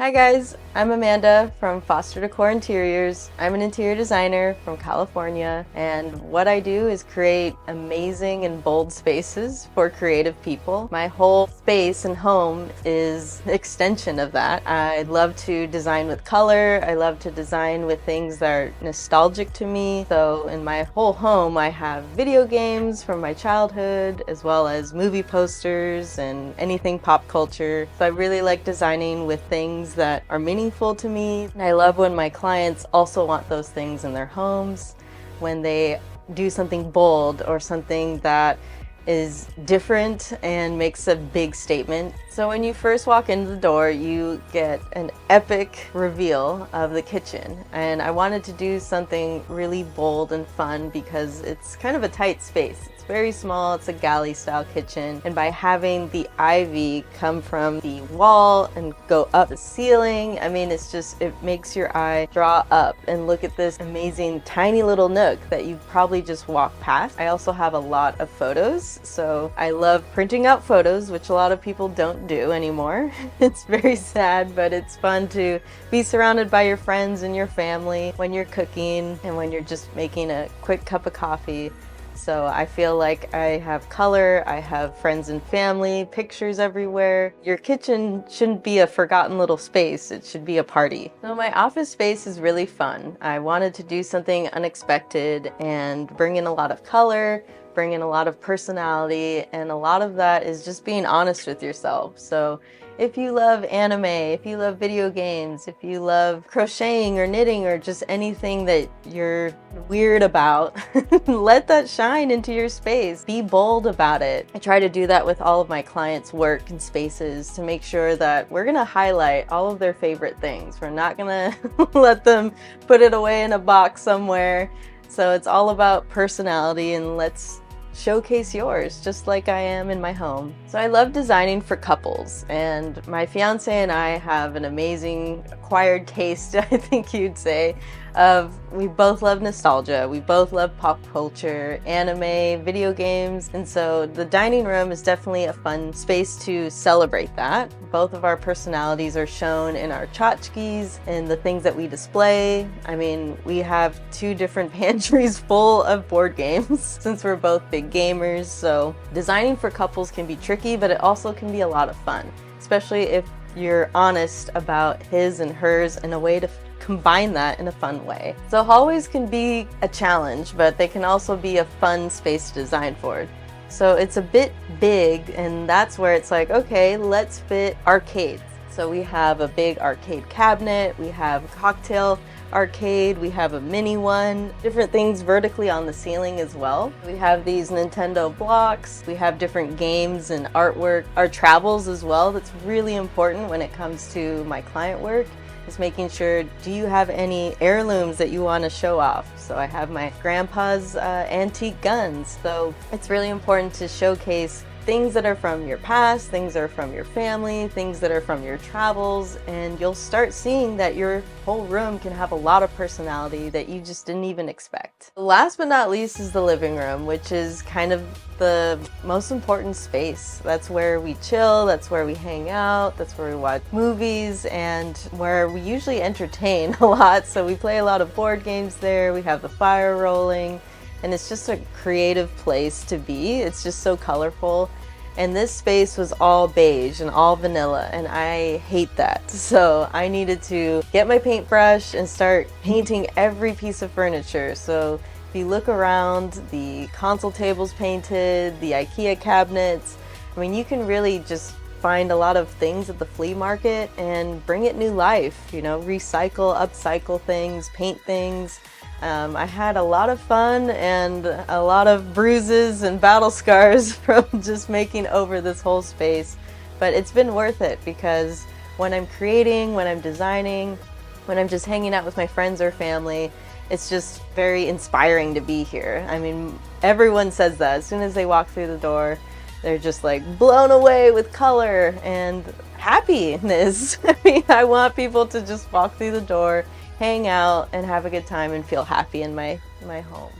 Hi guys, I'm Amanda from Foster Decor Interiors. I'm an interior designer from California, and what I do is create amazing and bold spaces for creative people. My whole space and home is an extension of that. I love to design with color. I love to design with things that are nostalgic to me. So in my whole home, I have video games from my childhood, as well as movie posters and anything pop culture. So I really like designing with things that are meaningful to me. And I love when my clients also want those things in their homes, when they do something bold or something that is different and makes a big statement. So when you first walk into the door, you get an epic reveal of the kitchen. And I wanted to do something really bold and fun because it's kind of a tight space. It's very small, it's a galley style kitchen. And by having the ivy come from the wall and go up the ceiling, I mean, it makes your eye draw up and look at this amazing tiny little nook that you probably just walk past. I also have a lot of photos, so I love printing out photos, which a lot of people don't do anymore. It's very sad, but it's fun to be surrounded by your friends and your family when you're cooking and when you're just making a quick cup of coffee. So I feel like I have color, I have friends and family, pictures everywhere. Your kitchen shouldn't be a forgotten little space, it should be a party. So my office space is really fun. I wanted to do something unexpected and bring in a lot of color, bring in a lot of personality, and a lot of that is just being honest with yourself. So if you love anime, if you love video games, if you love crocheting or knitting or just anything that you're weird about, let that shine into your space. Be bold about it. I try to do that with all of my clients' work and spaces to make sure that we're gonna highlight all of their favorite things. We're not gonna let them put it away in a box somewhere. So it's all about personality, and let's showcase yours just like I am in my home. So I love designing for couples, and my fiance and I have an amazing acquired taste, I think you'd say, of we both love nostalgia, we both love pop culture, anime, video games, and so the dining room is definitely a fun space to celebrate that. Both of our personalities are shown in our tchotchkes and the things that we display. I mean, we have two different pantries full of board games since we're both big gamers, so designing for couples can be tricky, but it also can be a lot of fun, especially if you're honest about his and hers in a way to combine that in a fun way. So hallways can be a challenge, but they can also be a fun space to design for. So it's a bit big, and that's where it's like, okay, let's fit arcades. So we have a big arcade cabinet, we have a cocktail arcade, we have a mini one, different things vertically on the ceiling as well. We have these Nintendo blocks, we have different games and artwork, our travels as well. That's really important when it comes to my client work, is making sure, do you have any heirlooms that you want to show off? So I have my grandpa's antique guns. So it's really important to showcase things that are from your past, things that are from your family, things that are from your travels, and you'll start seeing that your whole room can have a lot of personality that you just didn't even expect. Last but not least is the living room, which is kind of the most important space. That's where we chill, that's where we hang out, that's where we watch movies, and where we usually entertain a lot. So we play a lot of board games there, we have the fire rolling, and it's just a creative place to be. It's just so colorful. And this space was all beige and all vanilla, and I hate that. So I needed to get my paintbrush and start painting every piece of furniture. So if you look around, the console table's painted, the IKEA cabinets, I mean, you can really just find a lot of things at the flea market and bring it new life, you know, recycle, upcycle things, paint things. I had a lot of fun and a lot of bruises and battle scars from just making over this whole space, but it's been worth it because when I'm creating, when I'm designing, when I'm just hanging out with my friends or family, it's just very inspiring to be here. I mean, everyone says that as soon as they walk through the door, they're just like blown away with color and happiness. I mean, I want people to just walk through the door, hang out, and have a good time and feel happy in my home.